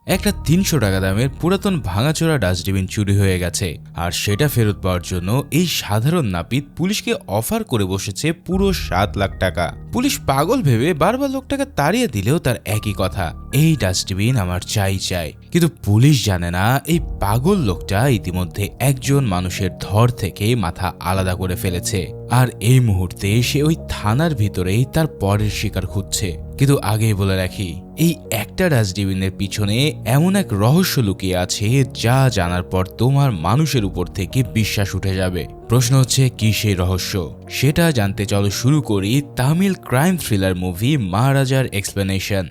একটা ৩০০ টাকা দামের পুরাতন ভাঙাচোরা ডাস্টবিন চুরি হয়ে গেছে, আর সেটা ফেরত পাওয়ার জন্য এই সাধারণ নাপিত পুলিশকে অফার করে বসেছে পুরো ৭ লাখ টাকা। পুলিশ পাগল ভেবে বারবার লোকটাকে তাড়িয়ে দিলেও তার একই কথা, এই ডাস্টবিন আমার চাই চাই। কিন্তু পুলিশ জানে না এই পাগল লোকটা ইতিমধ্যে একজন মানুষের ধর থেকে মাথা আলাদা করে ফেলেছে, আর এই মুহূর্তে সে ওই থানার ভিতরেই তার পরের শিকার খুঁজছে। কিন্তু আগেই বলে রাখি, এই একটা ডাস্টবিনের পিছনে এমন এক রহস্য লুকিয়ে আছে যা জানার পর তোমার মানুষের উপর থেকে বিশ্বাস উঠে যাবে। প্রশ্ন হচ্ছে কি সেই রহস্য? সেটা জানতে চলো শুরু করি তামিল ক্রাইম থ্রিলার মুভি মহারাজার এক্সপ্লেনেশন।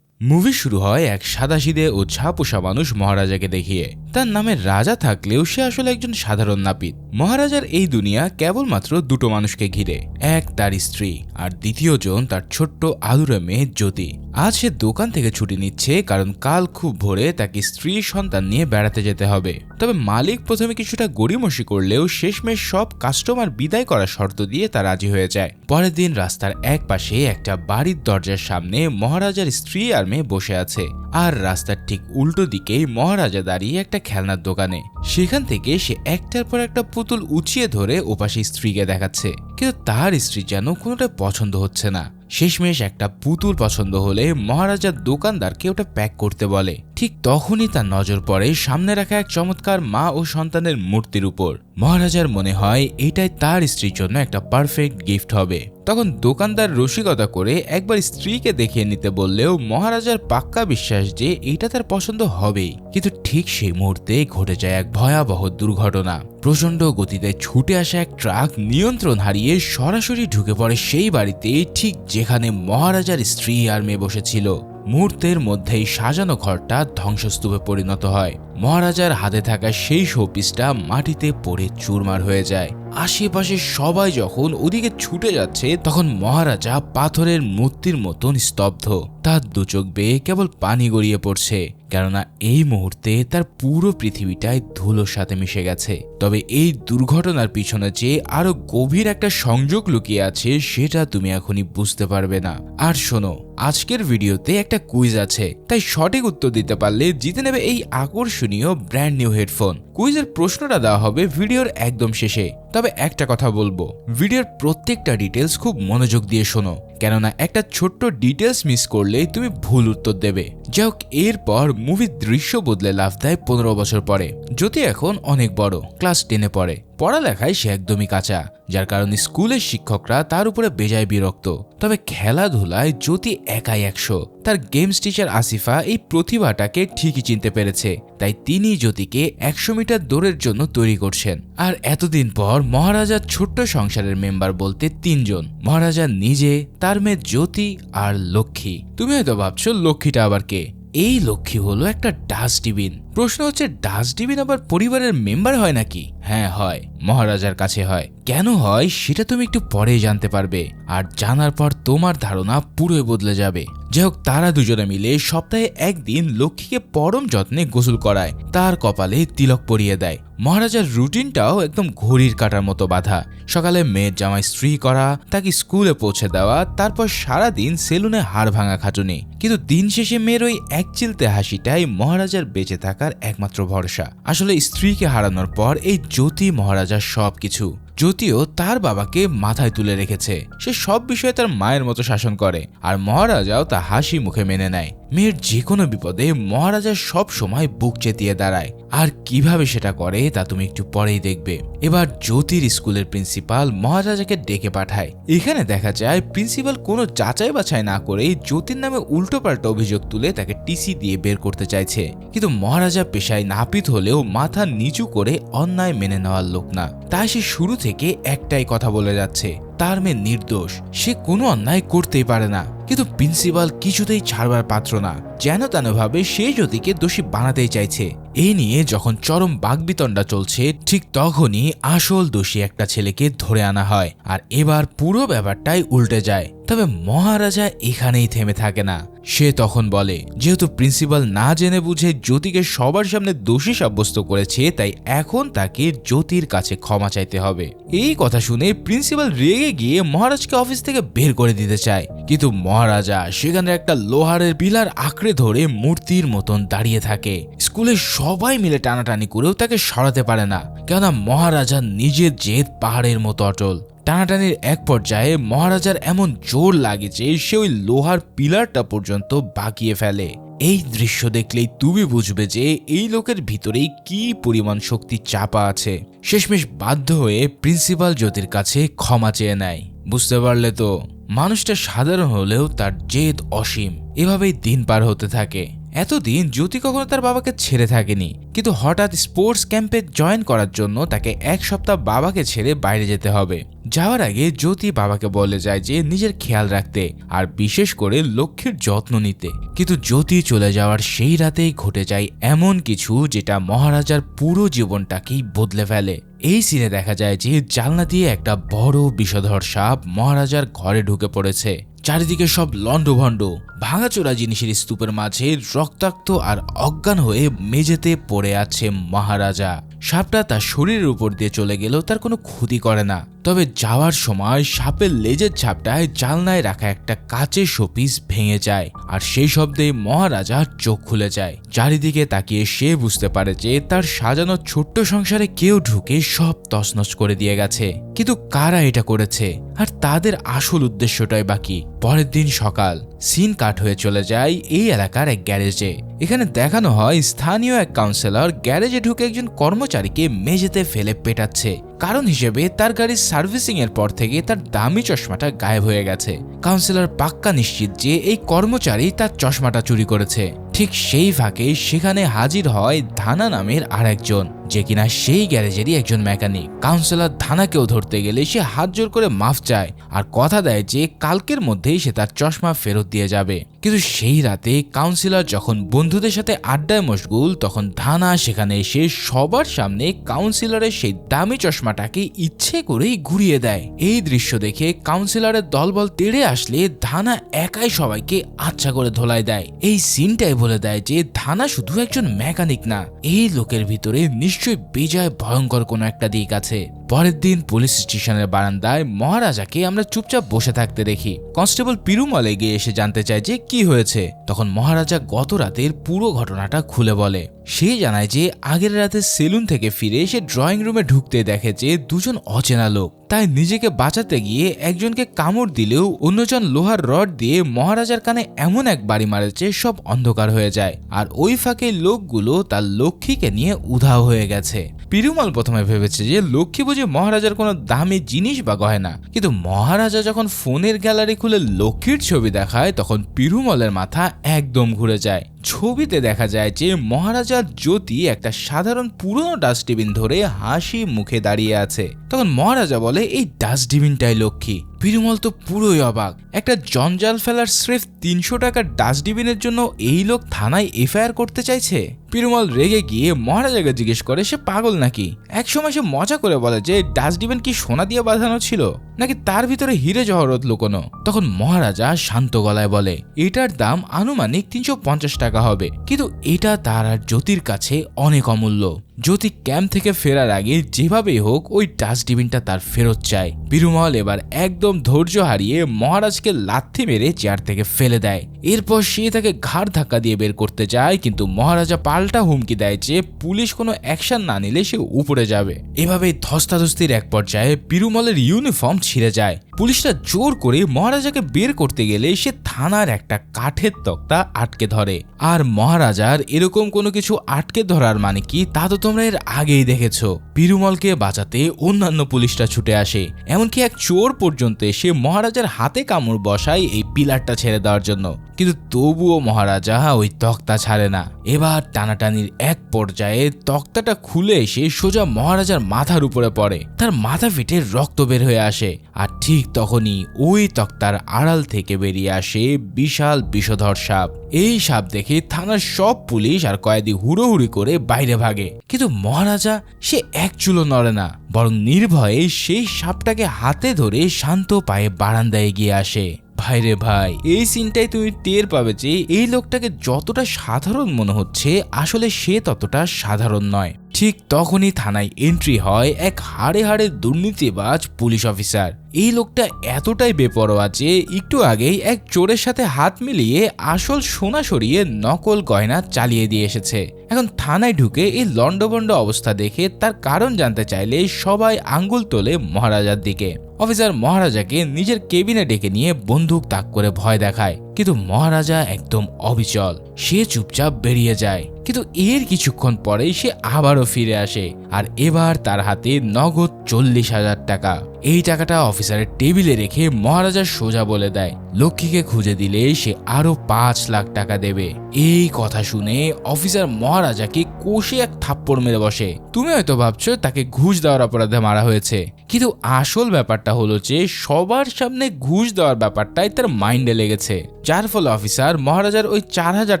মুভি শুরু হয় এক সাদাসিধে ও ছাপোষা মানুষ মহারাজাকে দেখিয়ে। তার নামে রাজা থাকলেও সে আসলে একজন সাধারণ নাপিত। মহারাজার এই দুনিয়া কেবলমাত্র দুটো মানুষকে ঘিরে, এক তার স্ত্রী আর দ্বিতীয় জন তার ছোট্ট আদুরে মেয়ে জ্যোতি। আজ সে দোকান থেকে ছুটি নিচ্ছে কারণ কাল খুব ভোরে তাকে স্ত্রী সন্তান নিয়ে বেড়াতে যেতে হবে। তবে মালিক প্রথমে কিছুটা গড়িমসি করলেও শেষমেশ সব কাস্টমার বিদায় করার শর্ত দিয়ে তা রাজি হয়ে যায়। পরের দিন রাস্তার এক পাশে একটা বাড়ির দরজার সামনে মহারাজার স্ত্রী আর মেয়ে বসে আছে, আর রাস্তার ঠিক উল্টো দিকেই মহারাজা দাঁড়িয়ে একটা খেলনার দোকানে। সেখান থেকে সে একটার পর একটা পুতুল উঁচিয়ে ধরে ওপাশে স্ত্রীকে দেখাচ্ছে, কিন্তু তার স্ত্রী যেন কোনোটা পছন্দ হচ্ছে না। শেষমেশ একটা পুতুল পছন্দ হলে মহারাজার দোকানদারকে ওটা প্যাক করতে বলে। ঠিক তখনই তার নজর পড়ে সামনে রাখা এক চমৎকার মা ও সন্তানের মূর্তির উপর। মহারাজার মনে হয় এটাই তার স্ত্রীর জন্য একটা পারফেক্ট গিফট হবে। তখন দোকানদার রসিকতা করে একবার স্ত্রীকে দেখিয়ে নিতে বললেও মহারাজার পাক্কা বিশ্বাস যে এটা তার পছন্দ হবেই। কিন্তু ঠিক সেই মুহূর্তে ঘটে যায় এক ভয়াবহ দুর্ঘটনা। প্রচন্ড গতিতে ছুটে আসা এক ট্রাক নিয়ন্ত্রণ হারিয়ে সরাসরি ঢুকে পড়ে সেই বাড়িতে, ঠিক যেখানে মহারাজার স্ত্রী আর মেয়ে বসেছিল। মুহূর্তের মধ্যেই সাজানো ঘরটা ধ্বংসস্তূপে পরিণত হয়। মহারাজার হাতে থাকা সেই শোপিসটা মাটিতে পড়ে চুরমার হয়ে যায়। আশেপাশে সবাই যখন ওদিকে ছুটে যাচ্ছে তখন মহারাজা পাথরের মূর্তির মতন স্তব্ধ। তার দু চোখ বেয়ে কেবল পানি গড়িয়ে পড়ছে, কেননা এই মুহূর্তে তার পুরো পৃথিবীটাই ধুলোর সাথে মিশে গেছে। তবে এই দুর্ঘটনার পিছনে যে আরো গভীর একটা সংযোগ লুকিয়ে আছে সেটা তুমি এখনই বুঝতে পারবে না। আর শোনো, আজকের ভিডিওতে একটা কুইজ আছে, তাই সঠিক উত্তর দিতে পারলে জিতে নেবে এই আকর্ষণীয় ব্র্যান্ড নিউ হেডফোন। কুইজের প্রশ্নটা দেওয়া হবে ভিডিওর একদম শেষে। তবে একটা কথা বলবো, ভিডিওর প্রত্যেকটা ডিটেলস খুব মনোযোগ দিয়ে শোনো, কেননা একটা ছোট্ট ডিটেলস মিস করলেই তুমি ভুল উত্তর দেবে। যাই হোক, এরপর মুভির দৃশ্য বদলে লাভ দেয় ১৫ বছর পরে। জ্যোতি এখন অনেক বড়, ক্লাস 10-এ পড়ে। পড়ালেখায় সে একদমই কাঁচা, যার কারণে স্কুলের শিক্ষকরা তার উপরে বেজায় বিরক্ত। তবে খেলাধুলায় জ্যোতি একাই ১০০। তার গেমস টিচার আসিফা এই প্রতিভাটাকে ঠিকই চিনতে পেরেছে, তাই তিনি জ্যোতিকে ১০০ মিটার দৌড়ের জন্য তৈরি করছেন। আর এতদিন পর মহারাজার ছোট্ট সংসারের মেম্বার বলতে ৩ জন, মহারাজা নিজে, তার মেয়ে জ্যোতি আর লক্ষ্মী। তুমি হয়তো ভাবছো লক্ষ্মীটা আবার কে? এই লক্ষ্মী হলো একটা ডাস্টবিন। প্রশ্ন হচ্ছে, ডাস্টবিন আবার পরিবারের মেম্বার হয় নাকি? হ্যাঁ হয়, মহারাজার কাছে হয়। কেন হয় সেটা তুমি একটু পরেই জানতে পারবে, আর জানার পর তোমার ধারণা পুরোই বদলে যাবে। যাই হোক, তারা দুজনে মিলে সপ্তাহে একদিন লক্ষ্মীকে পরম যত্নে গোসল করায়, তার কপালে তিলক পরিয়ে দেয়। মহারাজার রুটিনটাও একদম ঘড়ির কাঁটার মতো বাঁধা। সকালে মেয়ের জামা ইস্ত্রি করা, তাকে স্কুলে পৌঁছে দেওয়া, তারপর সারাদিন সেলুনে হাড় ভাঙা খাটুনি। কিন্তু দিন শেষে মেয়ের ওই একচিলতে হাসিটাই মহারাজার বেঁচে থাকার একমাত্র ভরসা। আসলে স্ত্রীকে হারানোর পর এই জ্যোতি মহারাজার সবকিছু। জ্যোতিও তার বাবাকে মাথায় তুলে রেখেছে, সে সব বিষয়ে তার মায়ের মতো শাসন করে, আর মহারাজাও তা হাসি মুখে মেনে নেয়। মেয়ের যে কোনো বিপদে মহারাজা সব সময় বুক চেতিয়ে দাঁড়ায়, আর কিভাবে সেটা করে তা তুমি একটু পরেই দেখবে। এবার জ্যোতির স্কুলের প্রিন্সিপাল মহারাজাকে ডেকে পাঠায়। এখানে দেখা যায় প্রিন্সিপাল কোনো যাচাই বাছাই না করেই জ্যোতির নামে উল্টোপাল্টা অভিযোগ তুলে তাকে টিসি দিয়ে বের করতে চাইছে। কিন্তু মহারাজা পেশায় নাপিত হলেও মাথা নিচু করে অন্যায় মেনে নেওয়ার লোক না, তাই সে শুরু থেকে একটাই কথা বলে যাচ্ছে, তার মেয়ে নির্দোষ, সে কোনো অন্যায় করতেই পারে না। কিন্তু প্রিন্সিপাল কিছুতেই ছাড়বার পাত্র না, যেন তেনভাবে সে জ্যোতিকে দোষী বানাতেই চাইছে। এই নিয়ে যখন চরম বাকবিতণ্ডা চলছে, ঠিক তখনই আসল দোষী একটা ছেলেকে ধরে আনা হয়, আর এবার পুরো ব্যাপারটাই উল্টে যায়। তবে মহারাজা এখানেই থেমে থাকে না। সে তখন বলে, যেহেতু প্রিন্সিপাল না জেনে বুঝে জ্যোতিকে সবার সামনে দোষী সাব্যস্ত করেছে, তাই এখন তাকে জ্যোতির কাছে ক্ষমা চাইতে হবে। এই কথা শুনে প্রিন্সিপাল রেগে গিয়ে মহারাজকে অফিস থেকে বের করে দিতে চায়, কিন্তু মহারাজা সেখানে একটা লোহারের পিলার আঁকড়ে ধরে মূর্তির মতন দাঁড়িয়ে থাকে। স্কুলের সবাই মিলে টানাটানি করেও তাকে সরাতে পারে না, কেননা মহারাজা নিজের জেদ পাহাড়ের মতো অটল। টানাটানির এক পর্যায়ে মহারাজার এমন জোর লাগে যে সে ওই লোহার পিলারটা পর্যন্ত বাঁকিয়ে ফেলে। এই দৃশ্য দেখলেই তুমি বুঝবে যে এই লোকের ভিতরেই কি পরিমাণ শক্তি চাপা আছে। শেষমেশ বাধ্য হয়ে প্রিন্সিপাল জ্যোতির কাছে ক্ষমা চেয়ে নেয়। বুঝতে পারলে তো, মানুষটা সাধারণ হলেও তার জেদ অসীম। এভাবেই দিন পার হতে থাকে। এতদিন জ্যোতি কখনো তার বাবাকে ছেড়ে থাকেনি, কিন্তু হঠাৎ স্পোর্টস ক্যাম্পে জয়েন করার জন্য তাকে এক সপ্তাহ বাবাকে ছেড়ে বাইরে যেতে হবে। যাওয়ার আগে জ্যোতি বাবাকে বলে যায় যে নিজের খেয়াল রাখতে আর বিশেষ করে লক্ষ্মীর যত্ন নিতে। কিন্তু জ্যোতি চলে যাওয়ার সেই রাতেই ঘটে যায় এমন কিছু যেটা মহারাজার পুরো জীবনটাকেই বদলে ফেলে। এই সিনে দেখা যায় যে জানলা দিয়ে একটা বড় বিষধর সাপ মহারাজার ঘরে ঢুকে পড়েছে। চারিদিকে সব লন্ডভন্ড, ভাঙাচোরা জিনিসের স্তূপের মাঝে রক্তাক্ত আর অজ্ঞান হয়ে মেঝেতে পড়ে আছে মহারাজা। সাপটা তার শরীরের উপর দিয়ে চলে গেলেও তার কোনো ক্ষতি করে না। তবে যাওয়ার সময় সাপের লেজের ঝাপটায় জানলায় রাখা একটা কাচের শোপিস ভেঙে যায়, আর সেই শব্দে মহারাজার চোখ খুলে যায়। চারিদিকে তাকিয়ে সে বুঝতে পারে যে তার সাজানো ছোট্ট সংসারে কেউ ঢুকে সব তছনছ করে দিয়ে গেছে। কিন্তু কারা এটা করেছে আর তাদের আসল উদ্দেশ্যটাই বাকি। পরের দিন সকাল, সিন কাট হয়ে চলে যায় এই এলাকার এক গ্যারেজে। এখানে দেখানো হয় স্থানীয় এক কাউন্সিলর গ্যারেজে ঢুকে একজন কর্মচারীকে মেঝেতে ফেলে পেটাচ্ছে। কারণ হিসেবে তার গাড়ির সার্ভিসিং এর পর থেকে তার দামি চশমাটা গায়েব হয়ে গেছে। কাউন্সিলর পাক্কা নিশ্চিত যে এই কর্মচারী তার চশমাটা চুরি করেছে। ঠিক সেই ফাঁকে সেখানে হাজির হয় ধানা নামের আর একজন, যে কিনা সেই গ্যারেজেরই একজন মেকানিক। কাউন্সিলর ধানাকেও ধরতে গেলে সে হাত জোর করে মাফ চায় আর কথা দেয় যে কালকের মধ্যেই সে তার চশমা ফেরত দিয়ে যাবে। কিন্তু সেই রাতে কাউন্সিলর যখন বন্ধুদের সাথে আড্ডায় মশগুল, তখন ধানা সেখানে এসে সবার সামনে কাউন্সিলরের সেই দামি চশমাটাকে ইচ্ছে করেই ঘুরিয়ে দেয়। এই দৃশ্য দেখে কাউন্সিলরের দলবল তেড়ে আসলে ধানা একাই সবাইকে আচ্ছা করে ধোলাই দেয়। এই সিনটাই বলে দেয় যে ধানা শুধু একজন মেকানিক না, এই লোকের ভিতরে নিশ্চয়ই বেজায় ভয়ঙ্কর কোনো একটা দিক আছে। পরের দিন পুলিশ স্টেশনের বারান্দায় মহারাজাকে আমরা চুপচাপ বসে থাকতে দেখি। কনস্টেবল পিরুমল এগিয়ে এসে জানতে চায় যে কি হয়েছে। তখন মহারাজা গত রাতের পুরো ঘটনাটা খুলে বলে। সে জানায় যে আগের রাতে সেলুন থেকে ফিরে সে ড্রয়িং রুমে ঢুকতে দেখে যে দুজন অচেনা লোক। তাই নিজেকে বাঁচাতে গিয়ে একজনকে কামড় দিলেও অন্যজন লোহার রড দিয়ে মহারাজার কানে এমন এক বাড়ি মারেছে সব অন্ধকার হয়ে যায়। আর ওই ফাঁকে লোকগুলো তার লক্ষ্মীকে নিয়ে উধাও হয়ে গেছে। পিরুমল প্রথমে ভেবেছে যে লক্ষ্মী বুঝে মহারাজার কোনো দামি জিনিস বা গয়না, কিন্তু মহারাজা যখন ফোনের গ্যালারি খুলে লক্ষ্মীর ছবি দেখায় তখন পিরুমলের মাথা একদম ঘুরে যায়। ছবিতে দেখা যায় যে মহারাজার জ্যোতি একটা সাধারণ পুরনো ডাস্টবিন ধরে হাসি মুখে দাঁড়িয়ে আছে। তখন মহারাজা বলে এই ডাস্টবিনটাই লক্ষ্মী। পিরুমল তো পুরোই অবাক। একটা জঞ্জাল ফেলার স্রেফ 300 টাকার ডাস্টবিনের জন্য এই লোক থানায় এফআইআর করতে চাইছে। পিরুমল রেগে গিয়ে মহারাজাকে জিজ্ঞেস করে সে পাগল নাকি। একসময় সে মজা করে বলে যে ডাস্টবিন কি সোনা দিয়ে বাঁধানো ছিল নাকি তার ভিতরে হিরে জহরত লুকোনো। তখন মহারাজা শান্ত গলায় বলে এটার দাম আনুমানিক 350 টাকা হবে, কিন্তু এটা তার আর জ্যোতির কাছে অনেক অমূল্য। জ্যোতি ক্যাম্প থেকে ফেরার আগে যেভাবেই হোক ওই ডাস্টবিনটা তার ফেরত চায়। পিরুমল এবার একদম ধৈর্য হারিয়ে মহারাজকে লাথি মেরে চেয়ার থেকে ফেলে দেয়। এরপর সে তাকে ঘাড় ধাক্কা দিয়ে বের করতে যায়, কিন্তু মহারাজা পাল্টা হুমকি দেয় যে পুলিশ কোনো অ্যাকশন না নিলে সে উপরে যাবে। এভাবেই ধস্তাধস্তির এক পর্যায়ে পিরুমলের ইউনিফর্ম ছিঁড়ে যায়। পুলিশরা জোর করে মহারাজাকে বের করতে গেলে সে থানার একটা কাঠের তক্তা আটকে ধরে। আর মহারাজার এরকম কোনো কিছু আটকে ধরার মানে কি তা তো তোমরা এর আগেই দেখেছো। পিরুমলকে বাঁচাতে অন্যান্য পুলিশরা ছুটে আসে, এমনকি এক চোর পর্যন্ত এসে মহারাজার হাতে কামড় বসায় এই পিলারটা ছেড়ে দেওয়ার জন্য। কিন্তু তবুও মহারাজা ওই তক্তা ছাড়ে না। এবার টানাটানির এক পর্যায়ে তক্তাটা খুলে এসে সোজা মহারাজার মাথার উপরে পড়ে। তার মাথা ফেটে রক্ত বের হয়ে আসে। আর ঠিক তখনই ওই তক্তার আড়াল থেকে বেরিয়ে আসে বিশাল বিষধর সাপ। এই সাপ দেখে থানার সব পুলিশ আর কয়েদি হুড়োহুড়ি করে বাইরে ভাগে, কিন্তু মহারাজা সে এক চুলো নড়ে না, বরং নির্ভয়ে সেই সাপটাকে হাতে ধরে শান্ত পায়ে বারান্দায় এগিয়ে আসে। ভাইরে ভাই, এই সিনটাই তুমি টের পাবে যে এই লোকটাকে যতটা সাধারণ মনে হচ্ছে আসলে সে ততটা সাধারণ নয়। ঠিক তখনই থানায় এন্ট্রি হয় এক হাড়ে হাড়ে দুর্নীতিবাজ পুলিশ অফিসার। এই লোকটা এতটাই বেপরোয়া যে একটু আগেই এক চোরের সাথে হাত মিলিয়ে আসল সোনা সরিয়ে নকল গয়না চালিয়ে দিয়ে এসেছে। এখন থানায় ঢুকে এই লন্ডভন্ড অবস্থা দেখে তার কারণ জানতে চাইলে সবাই আঙ্গুল তোলে মহারাজার দিকে। অফিসার মহারাজাকে নিজের কেবিনে ডেকে নিয়ে বন্দুক তাক করে ভয় দেখায়, কিন্তু মহারাজা একদম অবিচল। সে চুপচাপ বেরিয়ে যায়, কিন্তু এর কিছুক্ষণ পরেই সে আবারও ফিরে আসে, আর এবার তার হাতে নগদ 40,000 টাকা। এই টাকাটা অফিসারের টেবিলে রেখে মহারাজা সোজা বলে দেয় লক্ষ্মীকে খুঁজে দিলে সে আরো 5 লাখ টাকা দেবে। এই কথা শুনে অফিসার মহারাজাকে কষে এক থাপ্পড় মেরে বসে। তুমি হয়তো ভাবছো তাকে ঘুষ দেওয়ার অপরাধে মারা হয়েছে, কিন্তু আসল ব্যাপারটা হলো যে সবার সামনে ঘুষ দেওয়ার ব্যাপারটাই তার মাইন্ডে লেগেছে, যার ফলে অফিসার মহারাজার ওই 4,000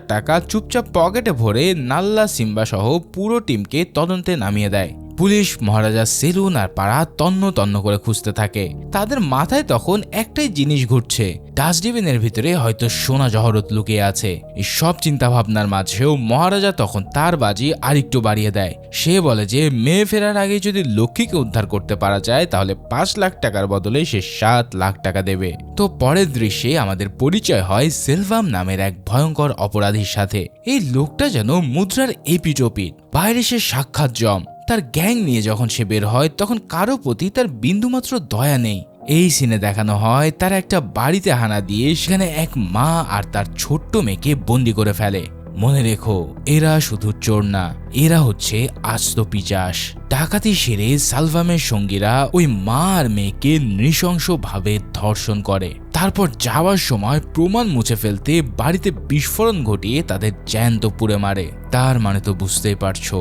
টাকা চুপচাপ পকেটে ভরে নাল্লা সিম্বা সহ পুরো টিমকে তদন্তে নামিয়ে দেয়। পুলিশ মহারাজার সেলুন আর পাড়া তন্ন তন্ন করে খুঁজতে থাকে। তাদের মাথায় তখন একটাই জিনিস ঘুরছে, ডাস্টবিনের ভিতরে হয়তো সোনা জহরত লুকিয়ে আছে। এই সব চিন্তা ভাবনার মাঝেও মহারাজা তখন তার বাজি আরেকটু বাড়িয়ে দেয়। সে বলে যে মেয়ে ফেরার আগে যদি লক্ষ্মীকে উদ্ধার করতে পারা যায় তাহলে 5 লাখ টাকার বদলে সে 7 লাখ টাকা দেবে। তো পরের দৃশ্যে আমাদের পরিচয় হয় সেলভাম নামের এক ভয়ঙ্কর অপরাধীর সাথে। এই লোকটা যেন মুদ্রার এপিটোপিট, বাইরে সে সাক্ষাৎ জম। তার গ্যাং নিয়ে যখন সে বের হয় তখন কারো প্রতি তার বিন্দুমাত্র দয়া নেই। এই সিনে দেখানো হয় তার একটা বাড়িতে হানা দিয়ে সেখানে এক মা আর তার ছোট্ট মেয়েকে বন্দি করে ফেলে। মনে রেখো, এরা শুধু চোর না, এরা হচ্ছে আস্ত পিশাচ। ডাকাতি সেরে সালভামের সঙ্গীরা ওই মা আর মেয়েকে নৃশংসভাবে ধর্ষণ করে, তারপর যাওয়ার সময় প্রমাণ মুছে ফেলতে বাড়িতে বিস্ফোরণ ঘটিয়ে তাদের জ্যান্ত পুড়ে মারে। তার মানে তো বুঝতেই পারছো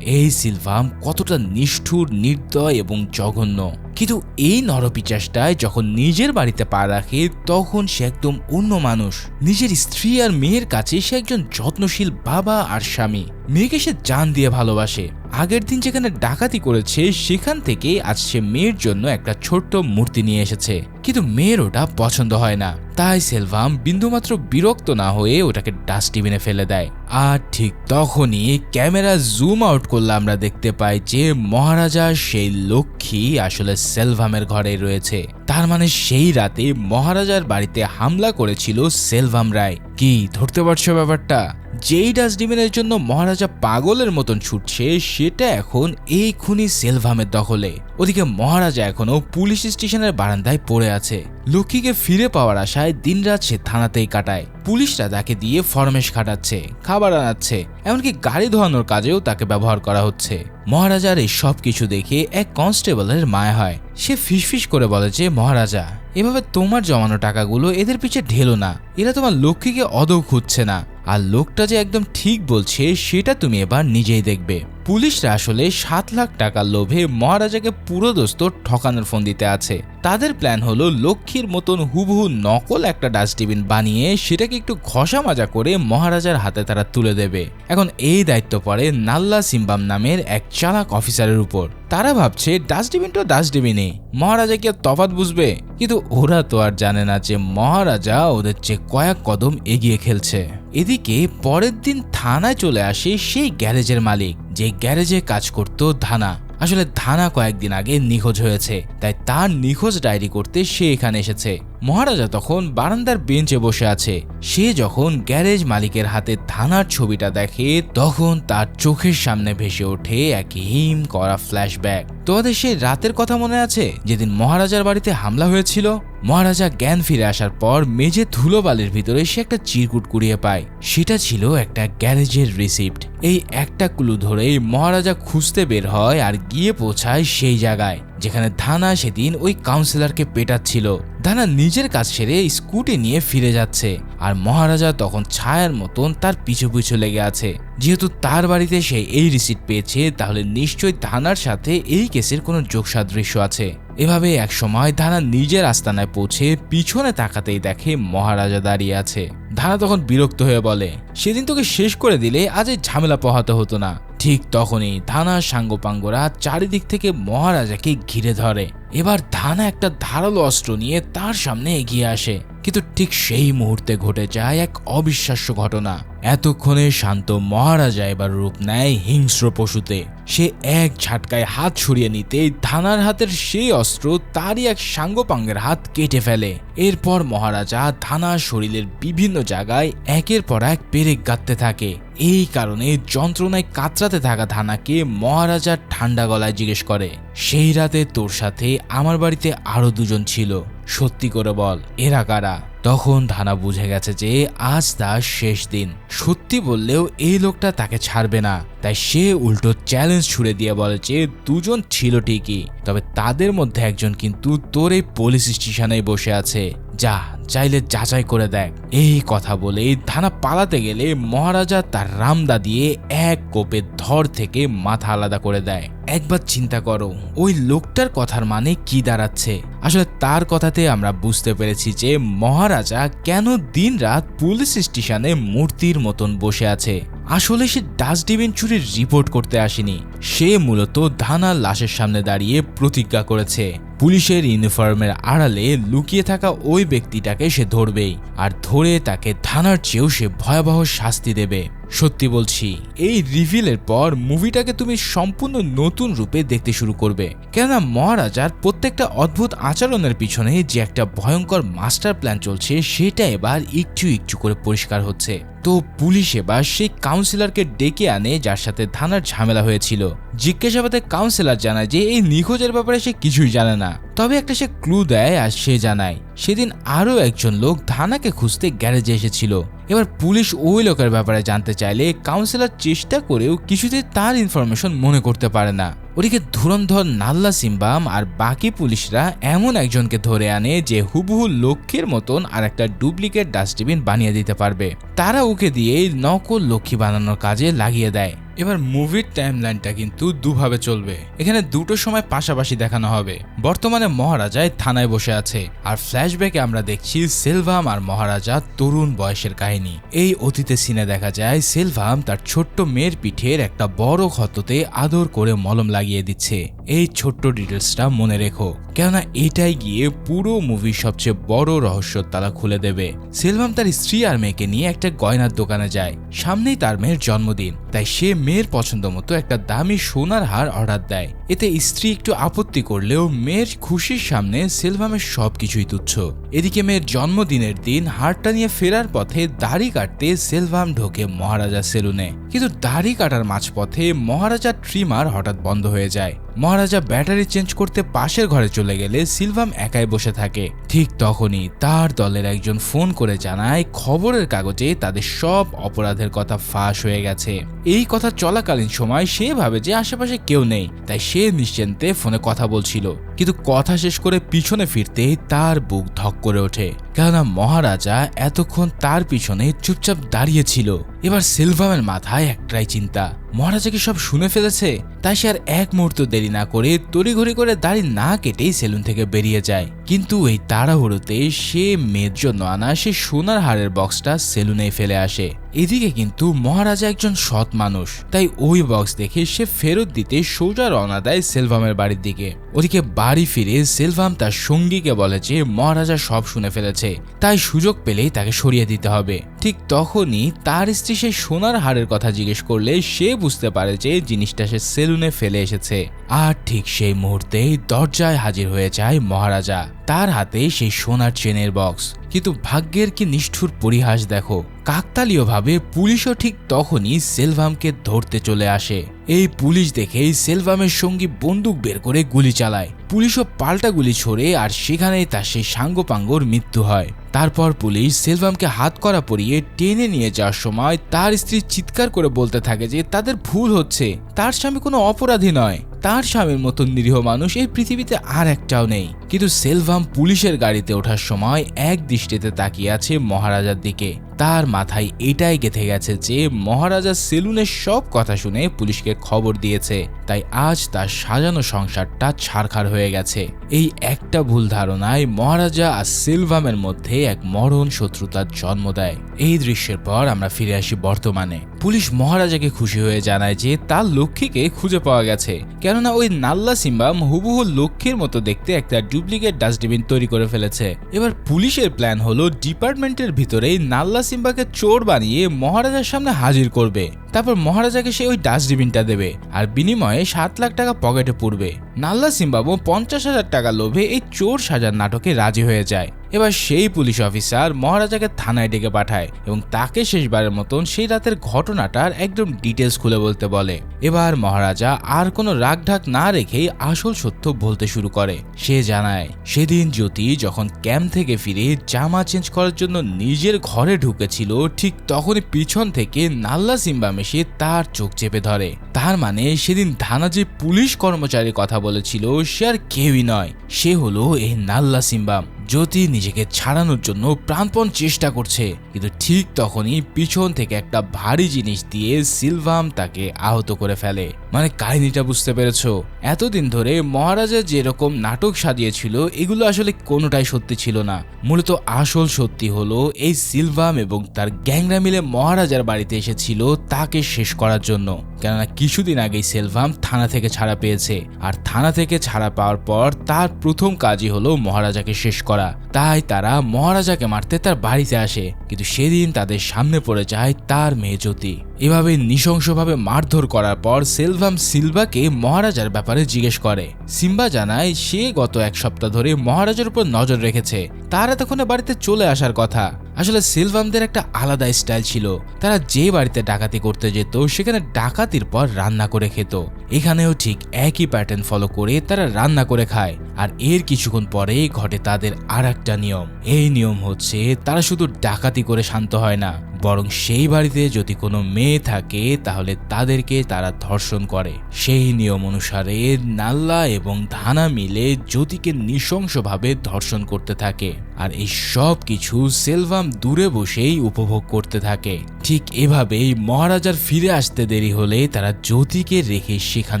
এই সিলভাম কতটা নিষ্ঠুর, নির্দয় এবং জঘন্য। কিন্তু এই নরপিচাসটায় যখন নিজের বাড়িতে পা রাখে তখন সে একদম অন্য মানুষ। নিজের স্ত্রী আর মেয়ের কাছে সে একজন যত্নশীল বাবা আর স্বামী। মেয়েকে সে জান দিয়ে ভালোবাসে। আগের দিন যেখানে ডাকাতি করেছে সেখান থেকে আজ সে মেয়ের জন্য একটা ছোট্ট মূর্তি নিয়ে এসেছে, কিন্তু মেয়ের ওটা পছন্দ হয় না। তাই সেলভাম বিন্দুমাত্র বিরক্ত না হয়ে ওটাকে ডাস্টবিনে ফেলে দেয়। আর ঠিক তখনই ক্যামেরা জুম আউট করলে আমরা দেখতে পাই যে মহারাজা সেই লক্ষ্মী আসলে সেলভামের ঘরে রয়েছে। তার মানে সেই রাতে মহারাজার বাড়িতে হামলা করেছিল সেলভাম রায়। কি ধরতে পারছো ব্যাপারটা? যেই ডাস্টবিনের জন্য মহারাজা পাগলের মতন ছুটছে সেটা এখন এই খুনি সেলভামের দখলে। ওদিকে মহারাজা এখনো পুলিশ স্টেশনের বারান্দায় পড়ে আছে। লক্ষ্মীকে ফিরে পাওয়ার আশায় দিনরাত সে থানাতেই কাটায়। পুলিশরা তাকে দিয়ে ফরমেশ খাটাচ্ছে, খাবার আনাচ্ছে, এমনকি গাড়ি ধোয়ানোর কাজেও তাকে ব্যবহার করা হচ্ছে। মহারাজার এই সব কিছু দেখে এক কনস্টেবলের মায়া হয়। সে ফিসফিস করে বলে যে মহারাজা, এভাবে তোমার জমানো টাকাগুলো এদের পিছে ঢেলো না, এরা তোমার লক্ষ্মীকে আদৌ খুঁজছে না। আর লোকটা যে একদম ঠিক বলছে সেটা তুমি এবার নিজেই দেখবে। পুলিশরা আসলে 7 লাখ টাকার লোভে মহারাজাকে পুরো দোস্ত ঠকানোর ফোন দিতে আছে। তাদের প্ল্যান হলো লক্ষ্মীর মতন হুবহু নকল একটা ডাস্টবিন বানিয়ে সেটাকে একটু ঘষা মাজা করে মহারাজার হাতে তারা তুলে দেবে। এখন এই দায়িত্ব পড়ে নাল্লা সিম্বাম নামের এক চালাক অফিসারের উপর। তারা ভাবছে ডাস্টবিন তো ডাস্টবিনে, মহারাজা কি আর তফাৎ বুঝবে? কিন্তু ওরা তো আর জানে না যে মহারাজা ওদের চেয়ে কয়েক কদম এগিয়ে খেলছে। এদিকে পরের দিন থানায় চলে আসে সেই গ্যারেজের মালিক, যে গ্যারেজে কাজ করত ধানা। আসলে ধানা কয়েকদিন আগে নিখোঁজ হয়েছে, তাই তার নিখোঁজ ডায়েরি করতে সে এখানে এসেছে। মহারাজা তখন বারান্দার বেঞ্চে বসে আছে। সে যখন গ্যারেজ মালিকের হাতে ধানার ছবিটা দেখে তখন তার চোখের সামনে ভেসে ওঠে এক হিম করা ফ্ল্যাশব্যাক। তোমাদের সেই রাতের কথা মনে আছে যেদিন মহারাজার বাড়িতে হামলা হয়েছিল? মহারাজা জ্ঞান ফিরে আসার পর মেঝে ধুলোবালির ভিতরে সে একটা চিরকুট কুড়িয়ে পায়। সেটা ছিল একটা গ্যারেজের রিসিপ্ট। এই একটা ক্লু ধরেই মহারাজা খুঁজতে বের হয় আর গিয়ে পৌঁছায় সেই জায়গায় যেখানে ধানা সেদিন ওই কাউন্সিলরকে পেটাচ্ছিল। ধানা নিজের কাজ সেরে স্কুটি নিয়ে ফিরে যাচ্ছে, আর মহারাজা তখন ছায়ার মতন তার পিছু পিছু লেগে আছে। যেহেতু তার বাড়িতে সে এই রিসিপ্ট পেয়েছে তাহলে নিশ্চয়ই ধানার সাথে এই কেসের কোনো যোগসাদৃশ্য আছে। এভাবে এক সময় ধানা নিজের আস্তানায় পৌঁছে পিছনে তাকাতেই দেখে মহারাজা দাঁড়িয়ে আছে। ধানা তখন বিরক্ত হয়ে বলে, সেদিন তোকে শেষ করে দিলে আজ এই ঝামেলা পোহাতে হতো না। ঠিক তখনই ধানার সাঙ্গপাঙ্গরা চারিদিক থেকে মহারাজাকে ঘিরে ধরে। এবার ধানা একটা ধারালো অস্ত্র নিয়ে তার সামনে এগিয়ে আসে। কিন্তু ঠিক সেই মুহূর্তে ঘটে যায় এক অবিশ্বাস্য ঘটনা। এতক্ষণে শান্ত মহারাজা এবার রূপ নেয় হিংস্র পশুতে। সে এক ঝাটকায় হাত সরিয়ে নিতেই ধানার হাতের সেই অস্ত্র তারই এক সাঙ্গপাঙ্গের হাত কেটে ফেলে। এরপর মহারাজা ধানার শরীরের বিভিন্ন জায়গায় একের পর এক পেরেক গাঁথতে থাকে। এই কারণে যন্ত্রণায় কাতরাতে থাকা ধানাকে মহারাজা ঠান্ডা গলায় জিজ্ঞেস করে, সেই রাতে তোর সাথে আমার বাড়িতে আরো দুজন ছিল, সত্যি করে বল এরা কারা? তখন ধানা বুঝে গেছে যে আজ তার শেষ দিন। সত্যি বললেও এই লোকটা তাকে ছাড়বে না, তাই সে উল্টো চ্যালেঞ্জ ছুড়ে দিয়ে বলে যে দুজন ছিল ঠিকই, তবে তাদের মধ্যে একজন কিন্তু তোর এই পুলিশ স্টেশনে বসে আছে, যা চাইলে যাচাই করে দেখ। এই কথা বলে ধানা পালাতে গেলে মহারাজা তার রামদা দিয়ে এক কোপে ধর থেকে মাথা আলাদা করে দেয়। একবার চিন্তা করো ওই লোকটার কথার মানে কি দাঁড়াচ্ছে। আসলে তার কথাতে আমরা বুঝতে পেরেছি যে মহারাজা কেন দিনরাত পুলিশ স্টেশনে মূর্তির মতন বসে আছে। আসলে সে ডাস্টবিন চুরির রিপোর্ট করতে আসেনি, সে মূলত ধানার লাশের সামনে দাঁড়িয়ে প্রতিজ্ঞা করেছে পুলিশের ইউনিফর্মের আড়ালে লুকিয়ে থাকা ওই ব্যক্তিটাকে সে ধরবেই, আর ধরে তাকে ধানার চেয়েও সে ভয়াবহ শাস্তি দেবে। সত্যি বলছি, এই রিভিলের পর মুভিটাকে তুমি সম্পূর্ণ নতুন রূপে দেখতে শুরু করবে, কেননা মহারাজার প্রত্যেকটা অদ্ভুত আচরণের পিছনে যে একটা ভয়ঙ্কর মাস্টার প্ল্যান চলছে সেটা এবার একটু একটু করে পরিষ্কার হচ্ছে। তো পুলিশ এবার সেই কাউন্সিলরকে ডেকে আনে যার সাথে ধানার ঝামেলা হয়েছিল। জিজ্ঞাসাবাদে কাউন্সিলর জানায় যে এই নিখোঁজের ব্যাপারে সে কিছুই জানে না, তবে একটা সে ক্লু দেয় আর সে জানায় সেদিন আরো একজন লোক ধানাকে খুঁজতে গ্যারেজে এসেছিল। এবার পুলিশ ওই লোকের ব্যাপারে জানতে চাইলে কাউন্সিলর চেষ্টা করেও কিছুতেই তার ইনফরমেশন মনে করতে পারে না। ওদিকে ধুরন্ধর নাল্লা সিম্বাম আর বাকি পুলিশরা এমন একজনকে ধরে আনে যে হুবহু লক্ষ্মীর মতন আর একটা ডুপ্লিকেট ডাস্টবিন বানিয়ে দিতে পারবে। তারা ওকে দিয়ে নকল লক্ষ্মী বানানোর কাজে লাগিয়ে দেয়। এবার মুভির টাইমলাইনটা কিন্তু দুভাবে চলবে, এখানে দুটো সময় পাশাপাশি দেখানো হবে। বর্তমানে মহারাজায় থানায় বসে আছে, আর ফ্ল্যাশব্যাকে আমরা দেখছি সেলভাম আর মহারাজা তরুণ বয়সের কাহিনী। এই অতীতে সিনে দেখা যায় সেলভাম তার ছোট্ট মেয়ের পিঠের একটা বড় ক্ষততে আদর করে মলম লাগিয়ে দিচ্ছে। এই ছোট্ট ডিটেলসটা মনে রেখো, কেননা এটাই গিয়ে পুরো মুভির সবচেয়ে বড় রহস্যর তালা খুলে দেবে। সেলভাম তার স্ত্রী আর মেয়েকে নিয়ে একটা গয়নার দোকানে যায়, সামনেই তার মেয়ের জন্মদিন, তাই সে মেয়ের পছন্দ মতো একটা দামি সোনার হার অর্ডার দেয়। এতে স্ত্রী একটু আপত্তি করলেও মেয়ের খুশির সামনে সেলভামের সবকিছুই তুচ্ছ। এদিকে মেয়ের জন্মদিনের দিন হারটা নিয়ে ফেরার পথে দাড়ি কাটতে সেলভাম ঢোকে মহারাজা সেলুনে, কিন্তু দাড়ি কাটার মাঝপথে মহারাজার ট্রিমার হঠাৎ বন্ধ হয়ে যায়। মহারাজা ব্যাটারি চেঞ্জ করতে পাশের ঘরে চলে গেলে সিলভাম একাই বসে থাকে। ঠিক তখনই তার দলের একজন ফোন করে জানায় খবরের কাগজে তাদের সব অপরাধের কথা ফাঁস হয়ে গেছে। এই কথা চলাকালীন সময় সে ভাবে যে আশেপাশে কেউ নেই, তাই সে নিশ্চিন্তে ফোনে কথা বলছিল, কিন্তু কথা শেষ করে পিছনে ফিরতেই তার বুক ধক করে ওঠে, কেননা মহারাজা এতক্ষণ তার পিছনে চুপচাপ দাঁড়িয়ে ছিল। এবার সিলভামের মাথায় একটাই চিন্তা, মহারাজা কি সব শুনে ফেলেছে? তাই সে আর এক মুহূর্ত দেরি না করে তড়িঘড়ি করে দাড়ি না কেটেই সেলুন থেকে বেরিয়ে যায়। কিন্তু এই তাড়াহুড়োতে সে মেয়ের জন্য আনা সে সোনার হারের বক্সটা সেলুনে ফেলে আসে। এদিকে কিন্তু মহারাজা একজন সৎ মানুষ, তাই ওই বক্স দেখে সে ফেরত দিতে সোজা রওনা দেয় সেলভামের বাড়ির দিকে। ওদিকে বাড়ি ফিরে সেলভাম তার সঙ্গীকে বলে যে মহারাজা সব শুনে ফেলেছে, তাই সুযোগ পেলেই তাকে সরিয়ে দিতে হবে। ঠিক তখনই তার স্ত্রী সেই সোনার হারের কথা জিজ্ঞেস করলে সে বুঝতে পারে যে জিনিসটা সে সেলুনে ফেলে এসেছে। আর ঠিক সেই মুহূর্তেই দরজায় হাজির হয়ে যায় মহারাজা, তার হাতে সেই সোনার চেনের বক্স। কিন্তু ভাগ্যের কি নিষ্ঠুর পরিহাস দেখো, কাকতালীয়ভাবে পুলিশও ঠিক তখনই সেলভামকে ধরতে চলে আসে। এই পুলিশ দেখেই সেলভামের সঙ্গী বন্দুক বের করে গুলি চালায়। পুলিশও পাল্টা গুলি ছোড়ে আর সেখানেই তার সেই সাঙ্গপাঙ্গর মৃত্যু হয়। তারপর পুলিশ সেলভামকে হাত করা পরিয়ে টেনে নিয়ে যাওয়ার সময় তার স্ত্রী চিৎকার করে বলতে থাকে যে তাদের ভুল হচ্ছে, তার স্বামী কোনো অপরাধী নয়, তার স্বামীর মতো নিরীহ মানুষ এই পৃথিবীতে আর একটাও নেই। কিন্তু সেলভাম পুলিশের গাড়িতে ওঠার সময় এক দৃষ্টিতে তাকিয়ে আছে মহারাজার দিকে। তার মাথায় এটাই গেঁথে গেছে যে মহারাজা সেলুনের সব কথা শুনে পুলিশকে খবর দিয়েছে, তাই আজ তার সাজানো সংসারটা ছারখার হয়ে গেছে। এই একটা ভুল ধারণায় মহারাজা আর সিলভামের মধ্যে এক মরণ শত্রুতার জন্ম দেয়। এই দৃশ্যের পর আমরা ফিরে আসি বর্তমানে। পুলিশ মহারাজাকে খুশি হয়ে জানায় যে তার লক্ষ্মীকে খুঁজে পাওয়া গেছে, কেননা ওই নাল্লা সিম্বাম হুবহু লক্ষ্মীর মতো দেখতে একটা ডুপ্লিকেট ডাস্টবিন তৈরি করে ফেলেছে। এবার পুলিশের প্ল্যান হলো ডিপার্টমেন্টের ভিতরেই নাল্লা সিম্বাকে চোর বানিয়ে মহারাজার সামনে হাজির করবে। তারপর মহারাজাকে সে ওই ডাস্টবিনটা দেবে আর বিনিময়ে 7 লাখ টাকা পকেটে পুরবে। নাল্লা সিম্বাবু 50,000 টাকা লোভে এই চোর সাজার নাটকে রাজি হয়ে যায়। এবার সেই পুলিশ অফিসার মহারাজাকে থানায় ডেকে পাঠায় এবং তাকে শেষবারের মতন সেই রাতের ঘটনাটার একদম ডিটেলস খুলে বলতে বলে। এবার মহারাজা আর কোনো রাগঢাক না রেখেই আসল সত্য বলতে শুরু করে। সে জানায় সেদিন জ্যোতি যখন ক্যাম্প থেকে ফিরে জামা চেঞ্জ করার জন্য নিজের ঘরে ঢুকেছিল, ঠিক তখনই পিছন থেকে নাল্লা সিম্বাম এসে তার চোখ চেপে ধরে। তার মানে সেদিন থানা যে পুলিশ কর্মচারী কথা বলেছিল সে আর কেউই নয়, সে হলো এই নাল্লা সিম্বাম। জ্যোতি নিজেকে ছাড়ানোর জন্য প্রাণপণ চেষ্টা করছে, কিন্তু ঠিক তখনই পিছন থেকে একটা ভারী জিনিস দিয়ে সিলভাম তাকে আহত করে ফেলে। মানে কাহিনীটা বুঝতে পেরেছো? এতদিন ধরে মহারাজা যেরকম নাটক সাজিয়েছিল এগুলো আসলে কোনোটাই সত্যি ছিল না। মূলত আসল সত্যি হলো এই সিলভাম এবং তার গ্যাংরা মিলে মহারাজার বাড়িতে এসেছিল তাকে শেষ করার জন্য। কেননা কিছুদিন আগেই সিলভাম থানা থেকে ছাড়া পেয়েছে, আর থানা থেকে ছাড়া পাওয়ার পর তার প্রথম কাজই হলো মহারাজাকে শেষ করা। তাই তারা মহারাজাকে মারতে তার বাড়িতে আসে, কিন্তু সেদিন তাদের সামনে পড়ে যায় তার মেয়ে জ্যোতি। এভাবে নৃশংসভাবে মারধর করার পর সিলভাম সিলভাকে মহারাজার ব্যাপারে জিজ্ঞেস করে। সিম্বা জানায় সে গত 1 সপ্তাহ ধরে মহারাজার উপর নজর রেখেছে, তার এতক্ষণে বাড়িতে চলে আসার কথা। আসলে সিলভামদের একটা আলাদা স্টাইল ছিল, তারা যে বাড়িতে ডাকাতি করতে যেত সেখানে ডাকাতির পর রান্না করে খেত। এখানেও ঠিক একই প্যাটার্ন ফলো করে তারা রান্না করে খায়। আর এর কিছুক্ষণ পরেই ঘটে তাদের আর একটা নিয়ম। এই নিয়ম হচ্ছে তারা শুধু ডাকাতি করে শান্ত হয় না, বরং সেই বাড়িতে যদি কোনো মেয়ে থাকে তাহলে তাদেরকে তারা ধর্ষণ করে। সেই নিয়ম অনুসারে নাল্লা এবং ধানা মিলে জ্যোতিকে নৃশংসভাবে ধর্ষণ করতে থাকে, আর এই সব কিছু সিলভাম দূরে বসেই উপভোগ করতে থাকে। ঠিক এভাবেই মহারাজার ফিরে আসতে দেরি হলে তারা জ্যোতিকে রেখে সেখান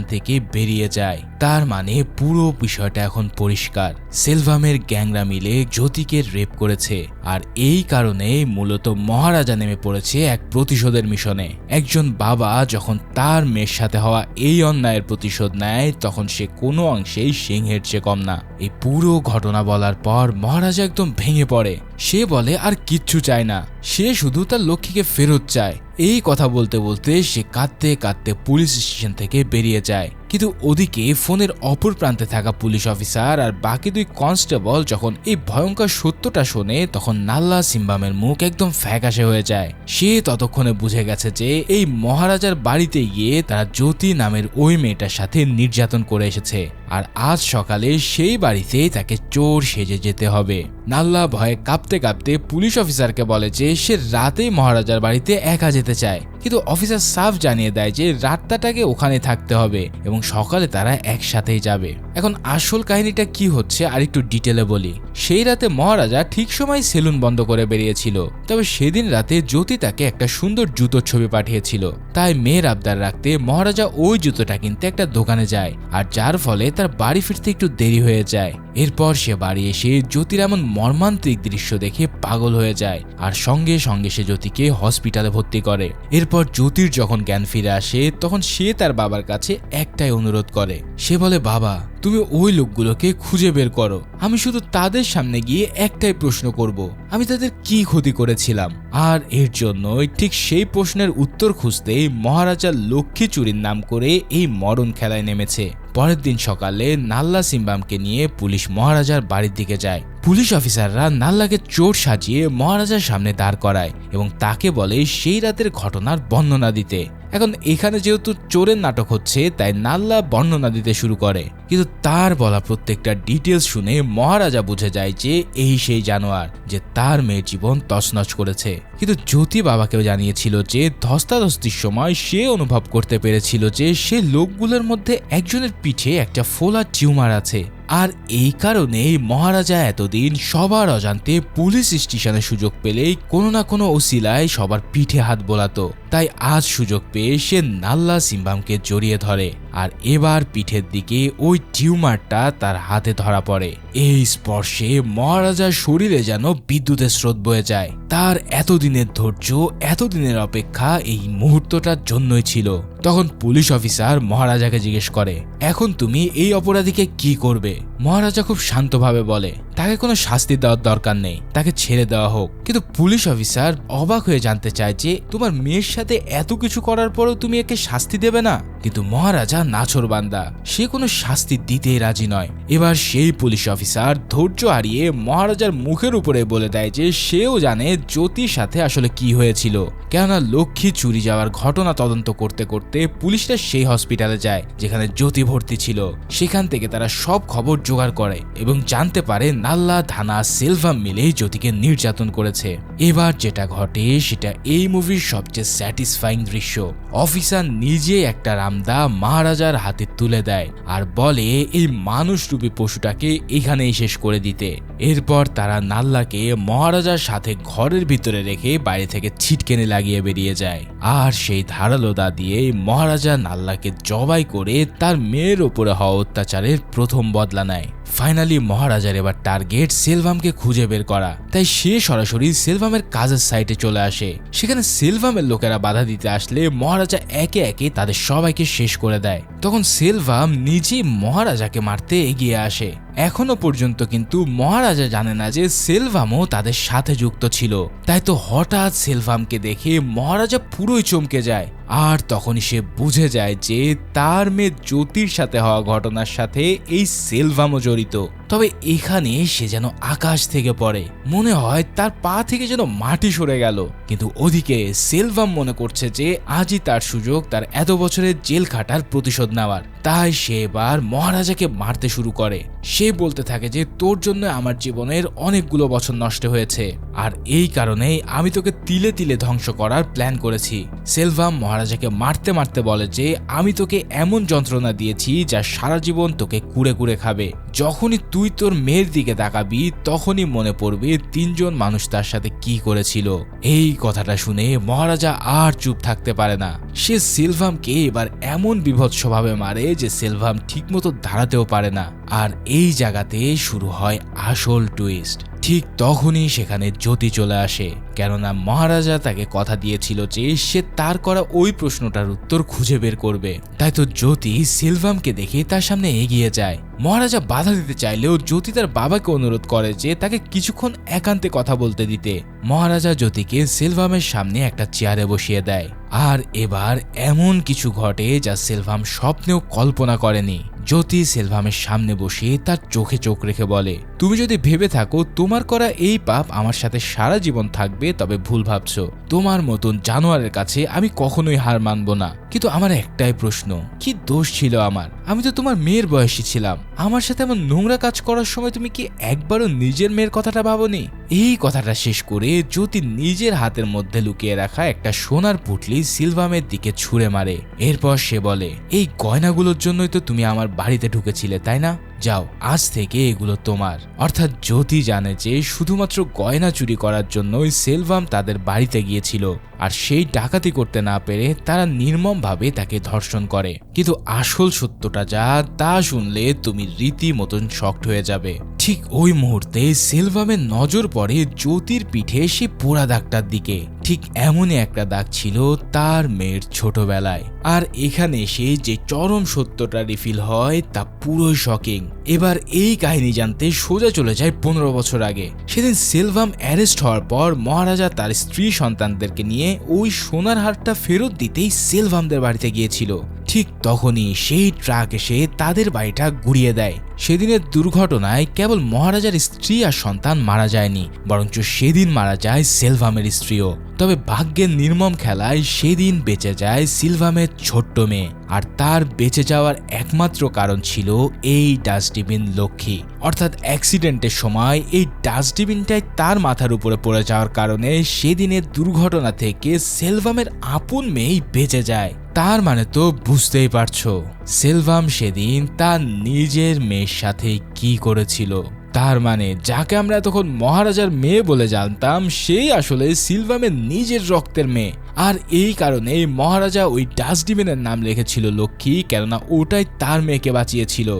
থেকে বেরিয়ে যায়। তার মানে পুরো বিষয়টা এখন পরিষ্কার, সিলভামের গ্যাংরা মিলে জ্যোতিকে রেপ করেছে। আর এই কারণে মূলত মহারাজা নেমে পড়েছে এক প্রতিশোধের মিশনে। একজন বাবা যখন তার মেয়ের সাথে হওয়া এই অন্যায়ের প্রতিশোধ নেয় তখন সে কোনো অংশেই সিংহের চেয়ে কম না। এই পুরো ঘটনা বলার পর মহারাজা একদম ভেঙে পড়ে। সে বলে আর কিচ্ছু চায় না, সে শুধু তার লক্ষ্মীকে ফেরত চায়। এই কথা বলতে বলতে সে কাঁদতে কাঁদতে পুলিশ স্টেশন থেকে বেরিয়ে যায়। কিন্তু ওদিকে ফোনের অপর প্রান্তে থাকা পুলিশ অফিসার আর বাকি 2 কনস্টেবল যখন এই ভয়ঙ্কর সত্যটা শোনে তখন নাল্লা সিম্বামের মুখ একদম ফ্যাকাশে হয়ে যায়। সে ততক্ষণে বুঝে গেছে যে এই মহারাজার বাড়িতে গিয়ে তারা জ্যোতি নামের ওই মেয়েটার সাথে নির্যাতন করে এসেছে, আর আজ সকালে সেই বাড়িতেই তাকে চোর সেজে যেতে হবে। নাল্লা ভয়ে কাঁপতে কাঁপতে পুলিশ অফিসারকে বলে যে সে রাতেই মহারাজার বাড়িতে একা যেতে চায়, কিন্তু অফিসার সাফ জানিয়ে দেয় যে রাতটাকে ওখানে থাকতে হবে এবং সকালে তারা একসাথেই যাবে। এখন আসল কাহিনীটা কি হচ্ছে আর একটু ডিটেলে বলি। সেই রাতে মহারাজা ঠিক সময় সেলুন বন্ধ করে বেরিয়েছিল, তবে সেদিন রাতে জ্যোতি তাকে একটা সুন্দর জুতোর ছবি পাঠিয়েছিল। তাই মেয়ের আবদার রাখতে মহারাজা ওই জুতোটা কিনতে একটা দোকানে যায়, আর যার ফলে তার বাড়ি ফিরতে একটু দেরি হয়ে যায়। এরপর সে বাড়ি এসে জ্যোতির এমন মর্মান্তিক দৃশ্য দেখে পাগল হয়ে যায়, আর সঙ্গে সঙ্গে সে জ্যোতিকে হসপিটালে ভর্তি করে। এরপর জ্যোতির যখন জ্ঞান ফিরে আসে তখন সে তার বাবার কাছে একটাই অনুরোধ করে। সে বলে, বাবা তুমি ওই লোকগুলোকে খুঁজে বের করো, আমি শুধু তাদের সামনে গিয়ে একটাই প্রশ্ন করব, আমি তাদের কি ক্ষতি করেছিলাম। আর এর জন্যই ঠিক সেই প্রশ্নের উত্তর খুঁজতেই মহারাজা লক্ষ্মী চুরির নাম করে এই মরণ খেলায় নেমেছে। পরের দিন সকালে নাল্লা সিম্বামকে নিয়ে পুলিশ মহারাজার বাড়ির দিকে যায়। পুলিশ অফিসাররা নাল্লাকে চোর সাজিয়ে মহারাজার সামনে দাঁড় করায় এবং তাকে বলে সেই রাতের ঘটনার বর্ণনা দিতে। এখন এখানে যেহেতু চোরের নাটক হচ্ছে তাই নাল্লা বর্ণনা দিতে শুরু করে, কিন্তু তার বলা প্রত্যেকটা ডিটেলস শুনে মহারাজা বুঝে যায় যে এই সেই জানোয়ার যে তার মেয়ের জীবন তছনছ করেছে। কিন্তু জ্যোতি বাবাকেও জানিয়েছিল যে ধস্তাধস্তির সময় সে অনুভব করতে পেরেছিল যে সে লোকগুলোর মধ্যে একজনের পিঠে একটা ফোলা টিউমার আছে, আর এই কারণেই মহারাজা এতদিন সবার অজান্তে পুলিশ স্টেশনে সুযোগ পেলেই কোনো না কোনো ওসিলায় সবার পিঠে হাত বোলাতো। তাই আজ সুযোগ পেয়ে সে নাল্লা সিম্বামকে জড়িয়ে ধরে, আর এবার পিঠের দিকে ওই টিউমারটা তার হাতে ধরা পড়ে। এই স্পর্শে মহারাজার শরীরে যেন বিদ্যুতের স্রোত বয়ে যায়। তার এতদিনের ধৈর্য, এতদিনের অপেক্ষা এই মুহূর্তটার জন্যই ছিল। তখন পুলিশ অফিসার মহারাজাকে জিজ্ঞেস করে, এখন তুমি এই অপরাধীকে কি করবে? মহারাজা খুব শান্তভাবে বলে, তাকে কোনো শাস্তি দেওয়ার দরকার নেই, তাকে ছেড়ে দেওয়া হোক। কিন্তু পুলিশ অফিসার অবাক হয়ে জানতে চায় যে তোমার মেয়ের সাথে এত কিছু করার পরেও তুমি একে শাস্তি দেবে না? কিন্তু মহারাজা নাছোড়বান্দা, সে কোনো শাস্তি দিতেই রাজি নয়। এবার সেই পুলিশ অফিসার ধৈর্য হারিয়ে মহারাজার মুখের উপরে বলে দেয় যে সেও জানে জ্যোতির সাথে আসলে কি হয়েছিল। কেননা লক্ষ্মী চুরি যাওয়ার ঘটনা তদন্ত করতে করতে পুলিশরা সেই হসপিটালে যায় যেখানে জ্যোতি ভর্তি ছিল। সেখান থেকে তারা সব খবর জোগাড় করে এবং জানতে পারে নাল্লা, ধানা, সেলভাম মিলে জ্যোতিকে নির্যাতন করেছে। এবার যেটা ঘটে সেটা এই মুভির সবচেয়ে স্যাটিসফাইং দৃশ্য। অফিসার নিজে একটা রামদা মহারাজার হাতে তুলে দেয় আর বলে এই মানুষরূপী পশুটাকে এখানেই শেষ করে দিতে। এরপর তারা নাল্লাকে মহারাজার সাথে ঘরের ভিতরে রেখে বাইরে থেকে ছিটকেনে লাগিয়ে বেরিয়ে যায়। আর সেই ধারালো দা দিয়ে মহারাজা নাল্লাকে জবাই করে তার মেয়ের ওপরে হওয়া অত্যাচারের প্রথম বদলা নেয়। ফাইনালি মহারাজার এবার টার্গেট সেলভামকে খুঁজে বের করা। তাই সে সরাসরি সেলভামের কাজের সাইটে চলে আসে। সেখানে সেলভামের লোকেরা বাধা দিতে আসলে মহারাজা একে একে তাদের সবাইকে শেষ করে দেয়। তখন সেলভাম নিজেই মহারাজাকে মারতে এগিয়ে আসে। এখনো পর্যন্ত কিন্তু মহারাজা জানে না যে সেলভামও তাদের সাথে যুক্ত ছিল। তাই তো হঠাৎ সেলভামকে দেখে মহারাজা পুরোই চমকে যায়। আর তখনই সে বুঝে যায় যে তার মেয়ে জ্যোতির সাথে হওয়া ঘটনার সাথে এই সেলভামও জড়িত। তবে এখানে সে যেন আকাশ থেকে পড়ে, মনে হয় তার পা থেকে যেন মাটি সরে গেল। কিন্তু ওদিকে সেলভাম মনে করছে যে আজই তার সুযোগ তার এত বছরের জেল খাটার প্রতিশোধ নেওয়ার। তাই সে এবার মহারাজাকে মারতে শুরু করে। সে বলতে থাকে যে তোর জন্য আমার জীবনের অনেকগুলো বছর নষ্ট হয়েছে, আর এই কারণেই আমি তোকে তিলে তিলে ধ্বংস করার প্ল্যান করেছি। সেলভাম মহারাজাকে মারতে মারতে বলে যে আমি তোকে এমন যন্ত্রণা দিয়েছি যা সারা জীবন তোকে কুড়ে কুড়ে খাবে। যখনই তুই তোর মেয়ের দিকে তাকাবি তখনই মনে পড়বে তিনজন মানুষ তার সাথে কি করেছিল। এই কথাটা শুনে মহারাজা আর চুপ থাকতে পারে না। সে সেলভামকে এবার এমন বিভৎসভাবে মারে যে সেলভাম ঠিকমতো দাঁড়াতেও পারে না। আর এই জায়গাতে শুরু হয় আসল টুইস্ট। ঠিক তখনই সেখানে জ্যোতি চলে আসে, কেননা মহারাজা তাকে কথা দিয়েছিল যে সে তার করা ওই প্রশ্নটার উত্তর খুঁজে বের করবে। তাই তো জ্যোতি সেলভামকে দেখে তার সামনে এগিয়ে যায়। মহারাজা বাধা দিতে চাইলেও জ্যোতি তার বাবাকে অনুরোধ করে যে তাকে কিছুক্ষণ একান্তে কথা বলতে দিতে। মহারাজা জ্যোতিকে সেলভামের সামনে একটা চেয়ারে বসিয়ে দেয়। আর এবার এমন কিছু ঘটে যা সেলভাম স্বপ্নেও কল্পনা করেনি। জ্যোতি সেলভামের সামনে বসে তার চোখে চোখ রেখে বলে, তুমি যদি ভেবে থাকো তোমার করা এই পাপ আমার সাথে সারা জীবন থাকবে তবে ভুল ভাবছো। তোমার মতন জানোয়ারের কাছে আমি কখনোই হার মানব না। কিন্তু আমার একটাই প্রশ্ন, কি দোষ ছিল আমার? আমি তো তোমার মেয়ের বয়সী ছিলাম। আমার সাথে এমন নোংরা কাজ করার সময় তুমি কি একবারও নিজের মেয়ের কথাটা ভাবোনি? এই কথাটা শেষ করে জ্যোতি নিজের হাতের মধ্যে লুকিয়ে রাখা একটা সোনার পুটলি সেলভামের দিকে ছুঁড়ে মারে। এরপর সে বলে, এই গয়নাগুলোর জন্যই তো তুমি আমার বাড়িতে ঢুকেছিলে, তাই না? যাও, আজ থেকে এগুলো তোমার। অর্থাৎ জ্যোতি জানে যে শুধুমাত্র গয়না চুরি করার জন্যই সেলভাম তাদের বাড়িতে গিয়েছিল, আর সেই ডাকাতি করতে না পেরে তারা নির্মমভাবে তাকে ধর্ষণ করে। কিন্তু আসল সত্যটা যা তা শুনলে তুমি রীতিমতন শকড হয়ে যাবে। ঠিক ওই মুহূর্তে সেলভামের নজর পড়ে জ্যোতির পিঠে সে পোড়া দাগটার দিকে। ঠিক এমনই একটা দাগ ছিল তার মেয়ের ছোটবেলায়। আর এখানে এসে যে চরম সত্যটা রিফিল হয় তা পুরোই শকিং। এবার এই কাহিনী জানতে সোজা চলে যায় 15 বছর আগে। সেদিন সেলভাম অ্যারেস্ট হওয়ার পর মহারাজা তার স্ত্রী সন্তানদেরকে নিয়ে ওই সোনার হারটা ফেরত দিতেই সেলভামদের বাড়িতে গিয়েছিল। ঠিক তখনই সেই ট্রাক এসে তাদের বাড়িটা গুড়িয়ে দেয়। সেদিনের দুর্ঘটনায় কেবল মহারাজার স্ত্রী আর সন্তান মারা যায়নি, বরঞ্চ সেদিন মারা যায় সেলভামের স্ত্রীও। তবে ভাগ্যের নির্মম খেলায় সেদিন বেঁচে যায় সেলভামের ছোট্ট মেয়ে। আর তার বেঁচে যাওয়ার একমাত্র কারণ ছিল এই ডাস্টবিন লক্ষ্মী। অর্থাৎ অ্যাক্সিডেন্টের সময় এই ডাস্টবিনটাই তার মাথার উপরে পড়ে যাওয়ার কারণে সেদিনের দুর্ঘটনা থেকে সেলভামের আপন মেয়েই বেঁচে যায়। তার মানে তো বুঝতেই পারছো সেলভাম সেদিন তার নিজের মেয়ের সাথে কি করেছিল। তার মানে যাকে আমরা এতক্ষণ মহারাজার মেয়ে বলে জানতাম সেই আসলে সিলভামের নিজের রক্তের মেয়ে। আর এই কারণে মহারাজা ওই ডাস্টবিনের নাম রেখেছিল লক্ষ্মী, কেননা ওটাই তার মেয়েকে বাঁচিয়েছিল।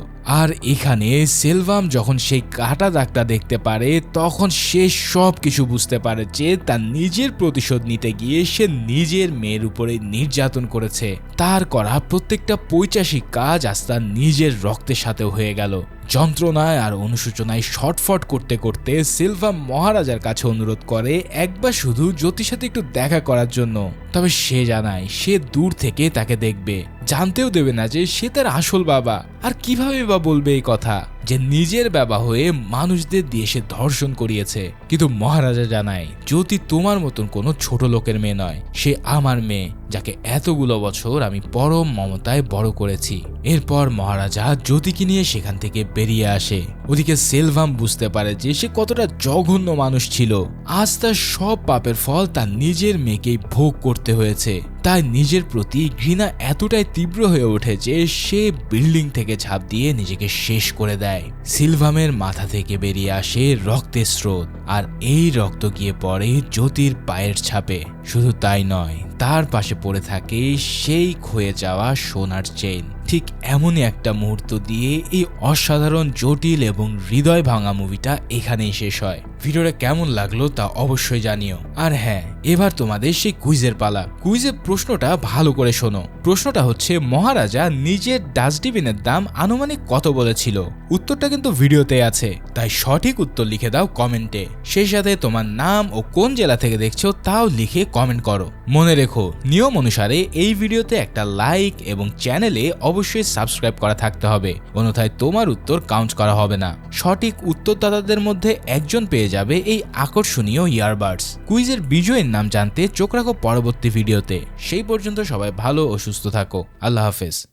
আর এখানে সেলভাম যখন সেই কাটা দাগটা দেখতে পারে তখন সে সব কিছু বুঝতে পারে যে তার নিজের প্রতিশোধ নিতে গিয়ে সে নিজের মেয়ের উপরে নির্যাতন করেছে। তার করা প্রত্যেকটা পৈশাচিক কাজ আজ তার নিজের রক্তের সাথে হয়ে গেল। যন্ত্রণায় আর অনুশোচনায় ছটফট করতে করতে সিলভাম মহারাজার কাছে অনুরোধ করে একবার শুধু জ্যোতির সাথে একটু দেখা করার জন্য। তবে সে জানায় সে দূর থেকে তাকে দেখবে, জানতেও দেবে না যে সে তার আসল বাবা। আর কিভাবে বা বলবে এই কথা যে নিজের বাবা হয়ে মানুষদের দিয়ে সে ধর্ষণ করিয়েছে। কিন্তু মহারাজা জানায় জ্যোতি তোমার মতন কোনো ছোট লোকের মেয়ে নয়, সে আমার মেয়ে, যাকে এতগুলো বছর আমি পরম মমতায় বড় করেছি। এরপর মহারাজা জ্যোতিকে নিয়ে সেখান থেকে বেরিয়ে আসে। ওদিকে সেলভাম বুঝতে পারে যে সে কতটা জঘন্য মানুষ ছিল। আজ তার সব পাপের ফল তার নিজের মেয়েকেই ভোগ করতে হয়েছে। তাই নিজের প্রতি ঘৃণা এতটাই তীব্র হয়ে ওঠে যে সে বিল্ডিং থেকে ঝাঁপ দিয়ে নিজেকে শেষ করে দেয়। সিলভামের মাথা থেকে বেরিয়ে আসে রক্তের স্রোত, আর এই রক্ত গিয়ে পড়ে জ্যোতির পায়ের ছাপে। শুধু তাই নয়, তার পাশে পড়ে থাকে সেই ক্ষয়ে যাওয়া সোনার চেইন। ঠিক এমনই একটা মুহূর্ত দিয়ে এই অসাধারণ, জটিল এবং হৃদয় ভাঙা মুভিটা এখানেই শেষ হয়। ভিডিওটা কেমন লাগলো তা অবশ্যই জানিও। আর হ্যাঁ, এবার তোমাদের সেই কুইজের পালা। কুইজের প্রশ্নটা ভালো করে শোনো। প্রশ্নটা হচ্ছে মহারাজা নিজের ডাস্টবিনের দাম আনুমানিক কত বলেছিল। উত্তরটা কিন্তু ভিডিওতে আছে, তাই সঠিক উত্তর লিখে দাও কমেন্টে। সেই সাথে তোমার নাম ও কোন জেলা থেকে দেখছো তাও লিখে কমেন্ট করো। মনে রেখো, নিয়ম অনুসারে এই ভিডিওতে একটা লাইক এবং চ্যানেলে অবশ্যই সাবস্ক্রাইব করা থাকতে হবে, অন্যথায় তোমার উত্তর কাউন্ট করা হবে না। সঠিক উত্তরদাতাদের মধ্যে একজন পেয়ে যাবে এই আকর্ষণীয় ইয়ারবাডস। কুইজের বিজয়ীর নাম জানতে চোখ রাখো পরবর্তী ভিডিওতে। সেই পর্যন্ত সবাই ভালো ও সুস্থ থাকো। আল্লাহ হাফেজ।